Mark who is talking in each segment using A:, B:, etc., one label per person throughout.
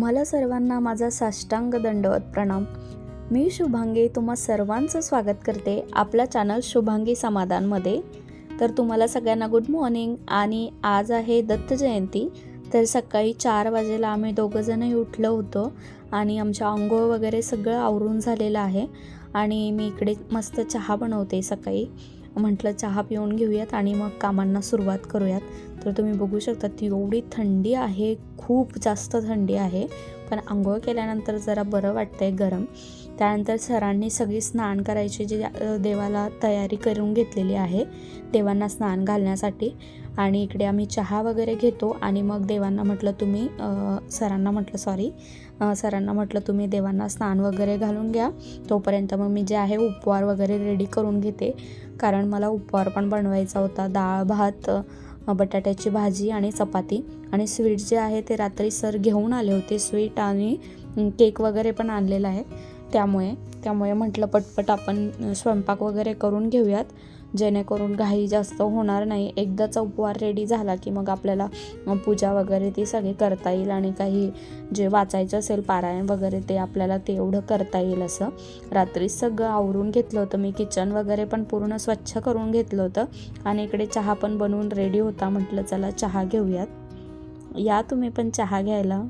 A: तुम्हाला सर्वांना माझा साष्टांग दंडवत प्रणाम। मी शुभांगी तुम्हा सर्वांचं स्वागत करते आपल्या चॅनल शुभांगी समाधानमध्ये। तर तुम्हाला सगळ्यांना गुड मॉर्निंग। आणि आज आहे दत्त जयंती। तर सकाळी 4 वाजेला आम्ही दोघंजणही उठलो होतो आणि आमच्या अंघोळ वगैरे सगळं आवरून झालेलं आहे। आणि मी इकडे मस्त चहा बनवते सकाळी। म्हटलं चहा पिऊन घेऊयात आणि मग कामांना सुरुवात करूयात। तर तुम्ही बघू शकता ती एवढी थंडी आहे, खूप जास्त थंडी आहे, पण आंघोळ केल्यानंतर जरा बरं वाटतंय गरम। त्यानंतर सरांनी सगळी स्नान करायची जी देवाला तयारी करून घेतलेली आहे देवांना स्नान घालण्यासाठी। आणि इकडे आम्ही चहा वगैरे घेतो आणि मग देवांना म्हटलं तुम्ही सरांना म्हटलं तुम्ही देवांना स्नान वगैरे घालून घ्या, तोपर्यंत मग मी जे आहे उपवार वगैरे रेडी करून घेते। कारण मला उपवार पण बनवायचा होता, डाळ भात, बटाट्याची भाजी आणि चपाती। आणि स्वीट जे आहे ते रात्री सर घेऊन आले होते, स्वीट आणि केक वगैरे पण आणलेला आहे। त्यामुळे म्हटलं पटपट आपण स्वयंपाक वगैरे करून घेऊयात, जेणेकरून घाई जास्त होणार नाही। एकदाचा उपवार रेडी झाला की मग आपल्याला पूजा वगैरे ती सगळी करता येईल आणि काही जे वाचायचं असेल पारायण वगैरे ते आपल्याला तेवढं करता येईल। असं रात्री सगळं आवरून घेतलं होतं मी, किचन वगैरे पण पूर्ण स्वच्छ करून घेतलं होतं आणि इकडे चहा पण बनवून रेडी होता। म्हटलं चला चहा घेऊयात, या तुम्ही पण चहा घ्यायला।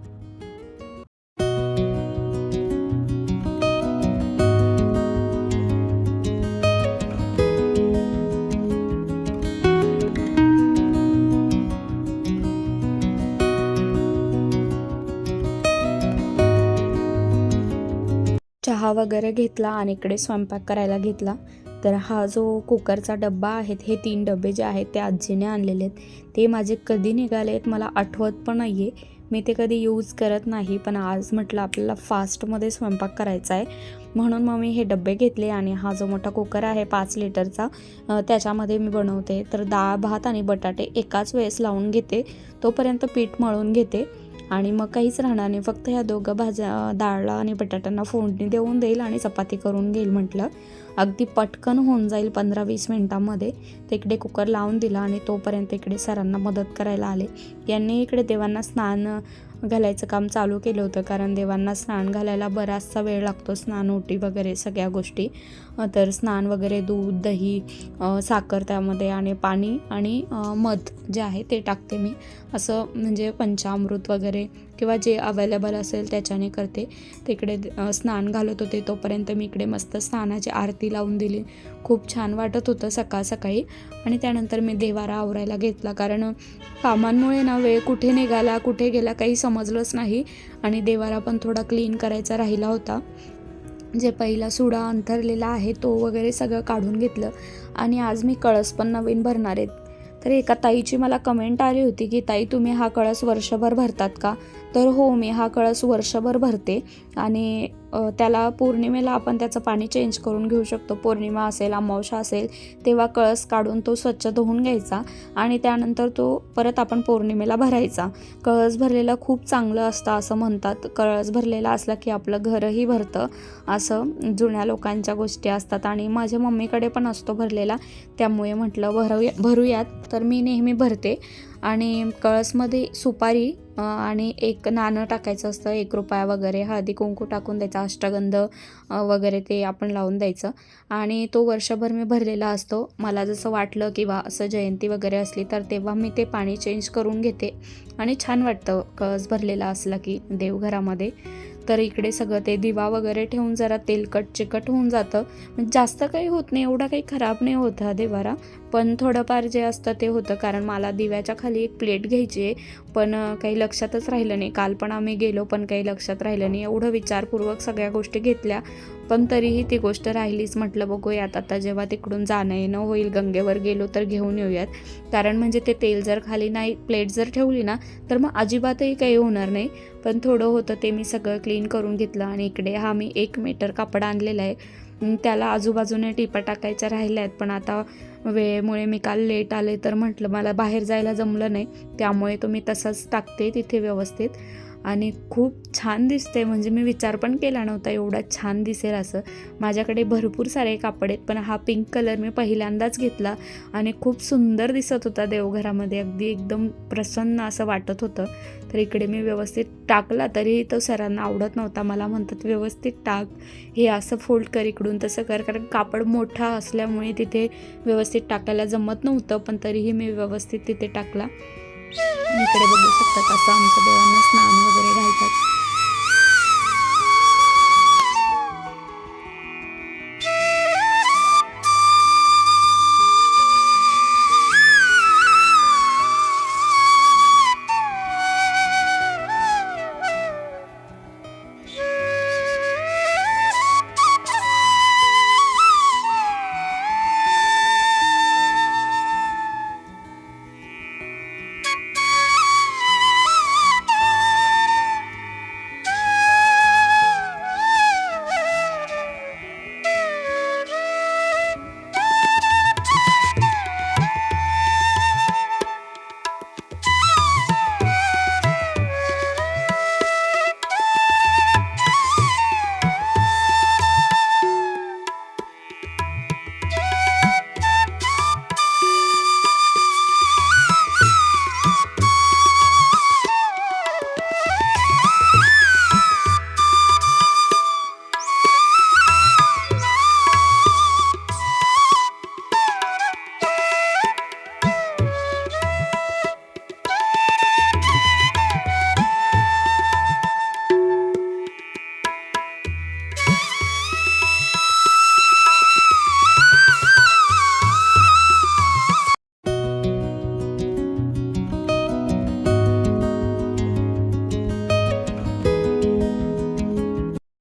A: चहा वगैरे घेतला आणि इकडे स्वयंपाक करायला घेतला। तर हा जो कुकरचा डब्बा आहे, हे 3 डबे जे आहेत ते आजीने आणलेले आहेत। ते माझे कधी निघाले आहेत मला आठवत पण नाही आहे, मी ते कधी यूज करत नाही। पण आज म्हटलं आपल्याला फास्टमध्ये स्वयंपाक करायचा आहे म्हणून मग मी हे डबे घेतले। आणि हा जो मोठा कुकर आहे 5 लिटरचा, त्याच्यामध्ये मी बनवते। तर डाळ भात आणि बटाटे एकाच वेळेस लावून घेते, तोपर्यंत पीठ मळून घेते आणि मग काहीच राहणार नाही, फक्त ह्या दोघं भाज्या डाळला आणि बटाट्यांना फोडणी देऊन देईल आणि चपाती करून घेईल। म्हटलं अगदी पटकन होऊन जाईल 15-20 मिनटामध्ये। ते इकडे कुकर लावून दिला आणि तोपर्यंत इकडे सरांना मदत करायला आले। यांनी इकडे देवांना स्नान घालायचं काम चालू केलं होतं, कारण देवांना स्नान घालायला बराचसा वेळ लागतो, स्नान ओटी वगैरे सगळ्या गोष्टी। तर स्नान वगैरे दूध दही साखर त्यामध्ये आणि पाणी आणि मध जे आहे ते टाकते मी, असं म्हणजे पंचामृत वगैरे किंवा जे अवेलेबल असेल त्याच्याने करते। तिकडे स्नान घालत होते तोपर्यंत मी इकडे मस्त स्नानाची आरती लावून दिली, खूप छान वाटत होतं सकाळ सकाळी। आणि त्यानंतर मी देवारा आवरायला घेतला, कारण कामांमुळे ना वेळ कुठे निघाला कुठे गेला काही समजलंच नाही। आणि देवारा पण थोडा क्लीन करायचा राहिला होता, जे पहिला सुडा अंथरलेला आहे तो वगैरे सगळं काढून घेतलं। आणि आज मी कळस पण नवीन भरणार आहेत। तर एका ताईची मला कमेंट आली होती की ताई तुम्ही हा कळस वर्षभर भरतात का? तर हो, मी हा कळस वर्षभर भरते आणि त्याला पौर्णिमेला आपण त्याचं पाणी चेंज करून घेऊ शकतो। पौर्णिमा असेल अमावस्या असेल तेव्हा कळस काढून तो स्वच्छ धुवून घ्यायचा आणि त्यानंतर तो परत आपण पौर्णिमेला भरायचा। कळस भरलेला खूप चांगलं असतं असं म्हणतात, कळस भरलेला असला की आपलं घरही भरतं, असं जुन्या लोकांच्या गोष्टी असतात। आणि माझ्या मम्मीकडे पण असतो भरलेला, त्यामुळे म्हटलं भरूयात। तर मी नेहमी भरते आणि कळसमध्ये सुपारी आणि 1 नाणं टाकायचं असतं, 1 रुपया वगैरे, हळदी कुंकू टाकून द्यायचा, अष्टगंध वगैरे ते आपण लावून द्यायचं। आणि तो वर्षभर मी भरलेला असतो। मला जसं वाटलं किंवा असं जयंती वगैरे असली तर तेव्हा मी ते पाणी चेंज करून घेते आणि छान वाटतं कळस भरलेला असला की देवघरामध्ये। तर इकडे सगळं ते दिवा वगैरे ठेवून जरा तेलकट चिकट होऊन जातं, म्हणजे जास्त काही होत नाही, एवढा काही खराब नाही होत हा देवारा, पण थोडंफार जे असतं ते होतं। कारण मला दिव्याच्या खाली 1 प्लेट घ्यायची आहे, पण काही लक्षातच राहिलं नाही। काल पण आम्ही गेलो पण काही लक्षात राहिलं नाही, एवढं विचारपूर्वक सगळ्या गोष्टी घेतल्या पण तरीही ती गोष्ट राहिलीच। म्हटलं बघूयात आता जेव्हा तिकडून जाणं येणं होईल, गंगेवर गेलो तर घेऊन येऊयात। कारण म्हणजे ते तेल जर खाली नाही प्लेट जर ठेवली ना तर मग अजिबातही काही होणार नाही। पण थोडं होतं ते मी सगळं क्लीन करून घेतलं। आणि इकडे हा मी 1 मीटर कापड आणलेला आहे, त्याला आजूबाजूने टिपा टाकायच्या राहिल्या आहेत, पण आता वेळेमुळे मी काल लेट आले तर म्हटलं मला बाहेर जायला जमलं नाही, त्यामुळे तो मी तसंच टाकते तिथे व्यवस्थित। आणि खूप छान दिसते. म्हणजे मी विचार पण केला नव्हता एवढा छान दिसेल असं. माझ्याकडे भरपूर सारे कापड आहेत, पण हा पिंक कलर मी पहिल्यांदाच घेतला आणि खूप सुंदर दिसत होता देवघरामध्ये. अगदी एकदम प्रसन्न असं वाटत होतं. तर इकडे मी व्यवस्थित टाकला, तरीही तो सरांना आवडत नव्हता. मला म्हणतात व्यवस्थित टाक, हे असं फोल्ड कर, इकडून तसं कर, कारण कापड मोठा असल्यामुळे तिथे व्यवस्थित टाकायला जमत नव्हतं. पण तरीही मी व्यवस्थित तिथे टाकला. इकडे बघू शकतात असं आमच्या देवांना स्नान वगैरे घालतात.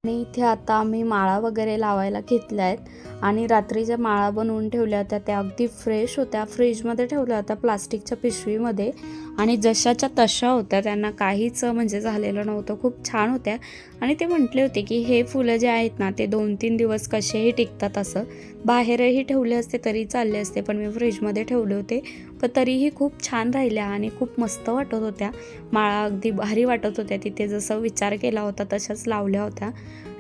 A: आणि इथे आता आम्ही माळा वगैरे लावायला घेतल्या आहेत आणि रात्रीच्या माळा बनवून ठेवल्या होत्या. त्या अगदी फ्रेश होत्या, फ्रीजमध्ये ठेवल्या होत्या प्लास्टिकच्या पिशवीमध्ये आणि जशाच्या तशा होत्या, त्यांना काहीच म्हणजे झालेलं नव्हतं. खूप छान होत्या आणि ते म्हटले होते की हे फुलं जे आहेत ना ते 2-3 दिवस कसेही टिकतात. असं बाहेरही ठेवले असते तरी चालले असते, पण मी फ्रीजमध्ये ठेवले होते. पण तरीही खूप छान राहिल्या आणि खूप मस्त वाटत होत्या. माळा अगदी भारी वाटत होत्या. तिथे जसं विचार केला होता तशाच लावल्या होत्या.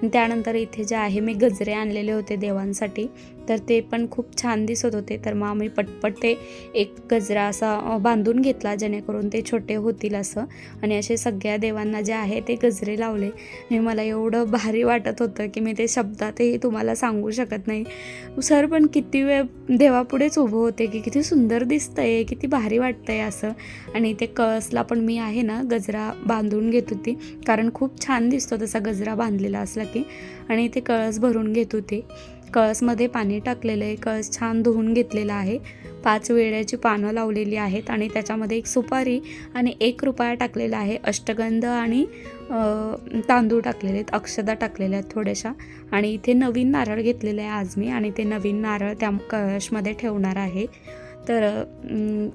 A: त्यानंतर इथे जे आहे मी गजरे आणलेले होते देवांसाठी, तर ते पण खूप छान दिसत होते. तर मग आम्ही पटपट ते एक गजरा असा बांधून घेतला जेणेकरून ते छोटे होतील असं, आणि असे सगळ्या देवांना जे आहे ते गजरे लावले. आणि मला एवढं भारी वाटत होतं की मी ते शब्दातही तुम्हाला सांगू शकत नाही. सर पण किती वेळ देवापुढेच उभं होते की किती सुंदर दिसतंय, किती भारी वाटतंय असं. आणि ते कळसला पण मी आहे ना गजरा बांधून घेत होती, कारण खूप छान दिसतो तसा गजरा बांधलेला असला की. आणि ते कळस भरून घेत होते. कळसमध्ये पाणी टाकलेलं आहे, कळस छान धुवून घेतलेला आहे. 5 वेळ्याची पानं लावलेली आहेत आणि त्याच्यामध्ये 1 सुपारी आणि 1 रुपया टाकलेला आहे. अष्टगंध आणि तांदूळ टाकलेले आहेत, अक्षदा टाकलेल्या आहेत थोड्याशा. आणि इथे नवीन नारळ घेतलेलं आहे आज मी, आणि ते नवीन नारळ त्या कळशमध्ये ठेवणार आहे. तर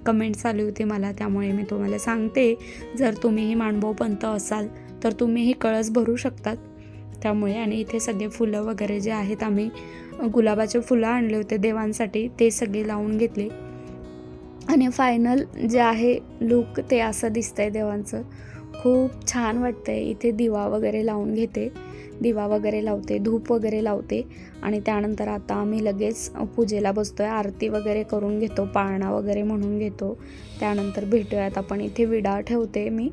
A: कमेंट्स आली होती मला, त्यामुळे मी तुम्हाला सांगते, जर तुम्हीही माणभाऊपंत असाल तर तुम्हीही कळस भरू शकतात त्यामुळे. आणि इथे सगळे फुलं वगैरे जे आहेत, आम्ही गुलाबाचे फुलं आणले होते देवांसाठी, ते सगळे लावून घेतले. आणि फायनल जे आहे लुक ते असं दिसतंय देवांचं. खूप छान वाटतंय. इथे दिवा वगैरे लावून घेते, दिवा वगैरे लावते, धूप वगैरे लावते. आणि त्यानंतर आता आम्ही लगेच पूजेला बसतोय. आरती वगैरे करून घेतो, पाळणा वगैरे म्हणून घेतो. त्यानंतर भेटूयात आपण. इथे विडा ठेवते मी,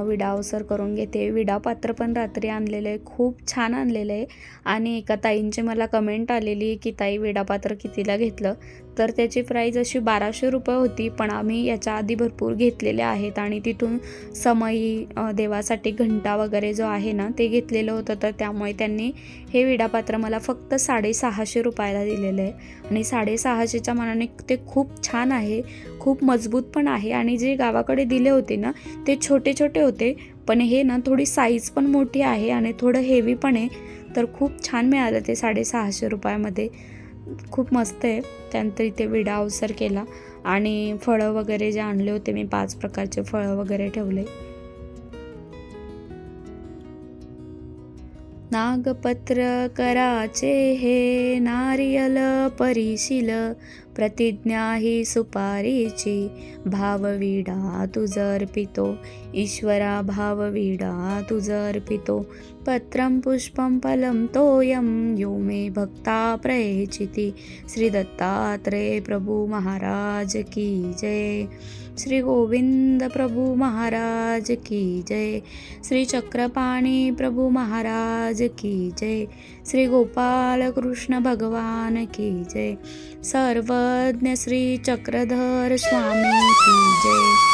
A: विडा अवसर करून घेते. विडा पात्र पण रात्री आणलेलं आहे, खूप छान आणलेलं आहे. आणि एका ताईंची मला कमेंट आलेली की ताई विडा पात्र कितीला घेतलं, तर त्याची प्राईज अशी 1200 रुपये होती. पण आम्ही याच्या आधी भरपूर घेतलेले आहेत आणि तिथून समई, देवासाठी घंटा वगैरे जो आहे ना ते घेतलेलं होतं. तर त्यामुळे त्यांनी हे विडापात्र मला फक्त 650 रुपयाला दिलेलं आहे. आणि 650च्या मानाने ते खूप छान आहे, खूप मजबूत पण आहे. आणि जे गावाकडे दिले होते ना ते छोटे छोटे होते, पण हे ना थोडी साईज पण मोठी आहे आणि थोडं हेवी पण आहे. तर खूप छान मिळालं ते 650 रुपयामध्ये, खूप मस्त आहे. त्यानंतर इथे विडा अवसर केला आणि फळं वगैरे जे आणले होते मी, 5 प्रकारचे फळं वगैरे ठेवले. नागपत्र कराचे हे नारियल परिशील, प्रतिज्ञा ही सुपारीची, भावविडा तुझ अर्पितो. ईश्वरा भावविडा तुझ अर्पितो. पत्रं पुष्पं फलं तोयं, यो मे भक्ता प्रयचिति. श्री दत्तात्रेय प्रभु महाराज की जय. श्री गोविंद प्रभु महाराज की जय. श्री चक्रपाणी प्रभु महाराज की जय. श्री गोपाल कृष्ण भगवान की जय. सर्वज्ञ श्री चक्रधर स्वामी की जय.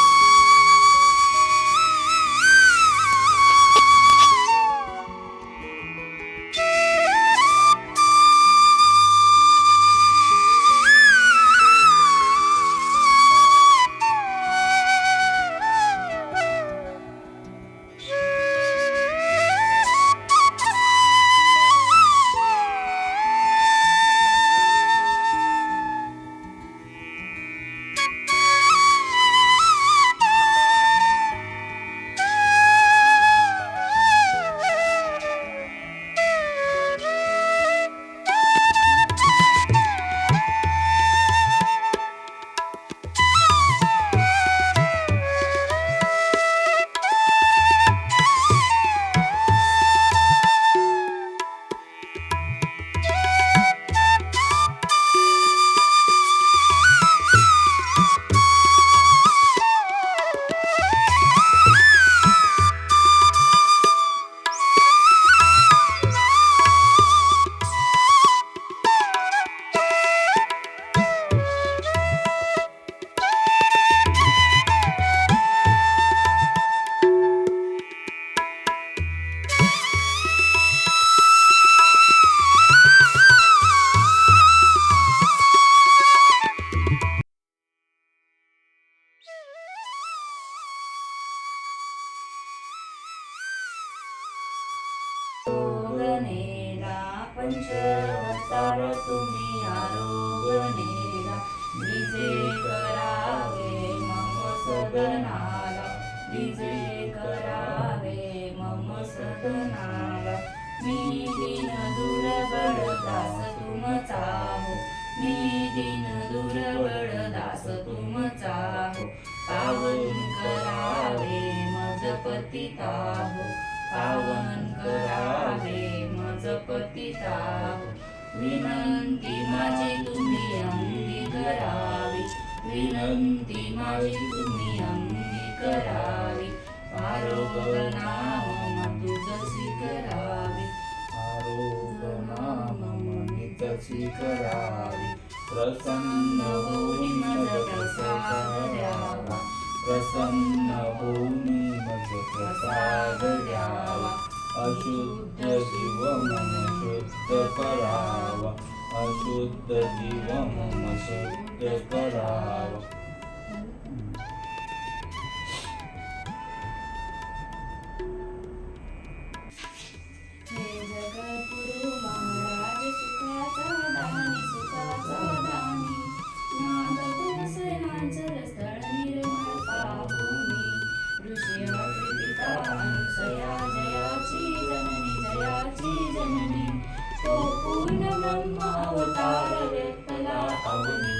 B: आरोगणेला पंचवतार तुम्ही आरोगणेला, विजे करावे मम सदनाला, विजे करावे मम सदनाला. मी दीन दुर्बळ दास तुमचा हो, मी दीन दुर्बळ दास तुमचा हो. पावन करावे मज पतिता हो, पावन करावे मज पतिता हो. विनंती माझी तुम्ही अंगी करावी, विनंती माझी तुम्ही अंगी करावी. आरोगणा मम तुझसी करावी, आरोगणा मम नितसी करावी. प्रसन्न होई मज प्रसाद द्यावा, प्रसन्न होई मज प्रसाद द्यावा. अशुद्ध जीव मम शुद्ध करावा, अशुद्ध जीव मम शुद्ध करावा.
A: हे जगद्गुरु महाराज सुखाचा दानी, सुखाचा दानी. नाद कोसळाचल स्थळ निर्मळ पाहुनी. ऋषीयाचे पिता अनुसया जयाची जननी, जयाची जननी. तो पूर्ण ब्रह्म अवतार व्यक्तला अवनी.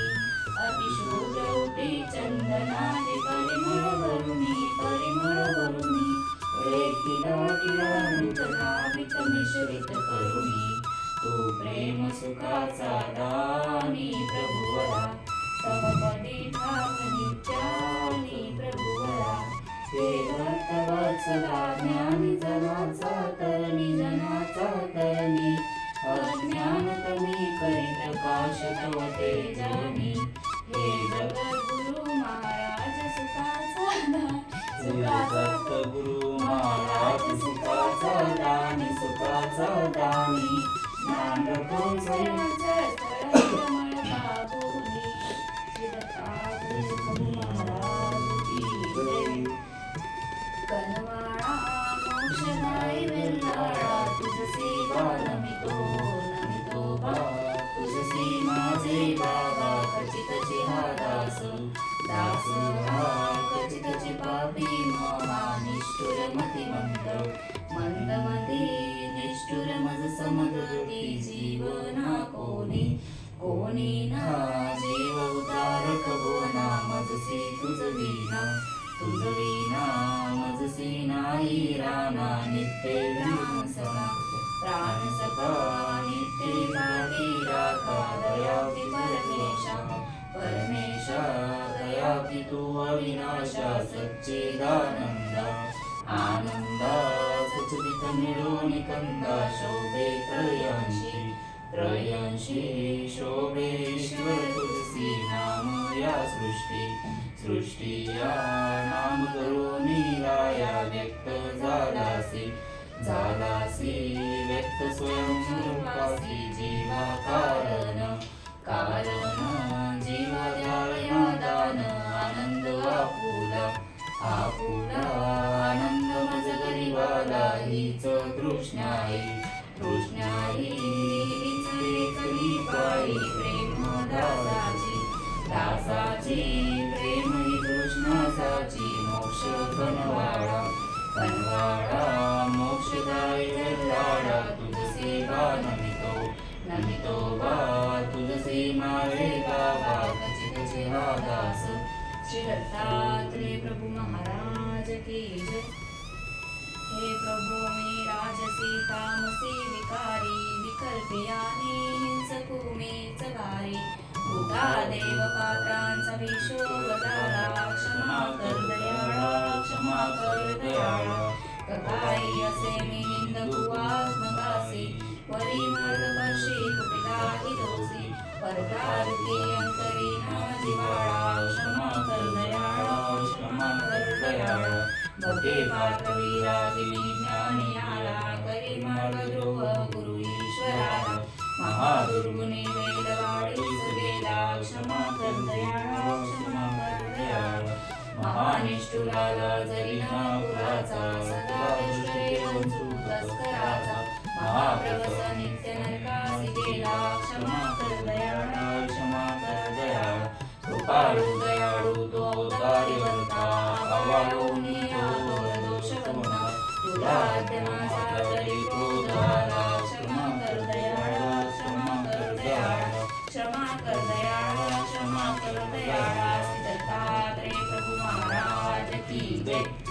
A: अतिशूद्र ओटी चंदनादि परिमळ भरुनी, परिमळ भरुनी. रेखिला टिळा नूतनावित मिश्रित करुणी. तू प्रेम सुखाचा दानी प्रभुवरा, तव पदी ठाक नित्यानी प्रभुवरा. हे भक्त वत्सला ज्ञानी जनाचा तरणी, जनाचा तरणी. अज्ञान कमी करी प्रकाश तव तेजानी. हे जगद्गुरु महाराज सुखाचा दानी, सुखाचा
B: सद्गुरु महाराज सुखाचा दानी, सुखाचा दानी.
A: नांद कोसळाचल स्थळ निर्मळ पाहुनी. श्री दत्तात्रेय प्रभु महाराज की जय. कनवाळा मोक्षदायी वेल्हाळा, तुझसी बा नमितो, नमितो बा. तुझसी माझे बाबा, खचितची हा दास, दास हा खचितची पापी महा. निष्ठुर मतिमंत, मंदमती निष्ठुर मज समदती. जीवना कोणी, कोणी ना जीव
B: तुझसी नाही रामा नित्य विराम सखा प्राण सखा नित्य पाठी राखा दया की परमेशा परमेशा दया की तू अविनाशा सच्चिदानंदा आनंदा सचदित मिळून कंदा शोभे त्रयंशी शोभे ईश्वर तुझसी नाम या सृष्टी या नाम करुणी राया व्यक्त झालासी व्यक्त स्वयं रूपासी जीवा कारण जीव द्याया दान आनंद आपुला आनंद मज गरीबाला हीच तृष्णाई हीच एकली पाळी प्रेम दासाची प्रेम ही कृष्णासाची मोक्ष कनवाळा मोक्षदायी लाडा तुझसे बा नमितो बा तुझसे मारे बाबा कचे हा दास श्री दत्तात्रेय प्रभु महाराज की जय। हे प्रभु मी राजसी तामसी विकारी विकल्पयानी हिंसकू मेच भारी भूता देव पात्रांचा विशोभ झाला क्षमा कर दयाळा ककाई असे मी निंदकू आत्मदासी वरी मार्गदर्शी कुटिलाही दोषी परतारकी अंतरी नाम जिवाळा क्षमा कर दयाळा भक्ती पात्र विरागी मी ज्ञानी आला करी मार्गद्रोह गुरु ईश्वराला महादुर्गुणी वेदवाडीस गेला क्षमा कर दयाळा महानिष्ठुराला जरी नापुराचा सदा दुष्टरे वंचू तस्कराचा महाप्रभस नित्य नरकासी गेला क्षमा कर दयाळा कृपाळू दयाळू तो अवतारी बनता अवाळूनी आतोर दोषवंता तुला माझा तरी क्रोध आला क्षमा कर दयाळा श्री दत्तात्रेय प्रभु महाराज की जय।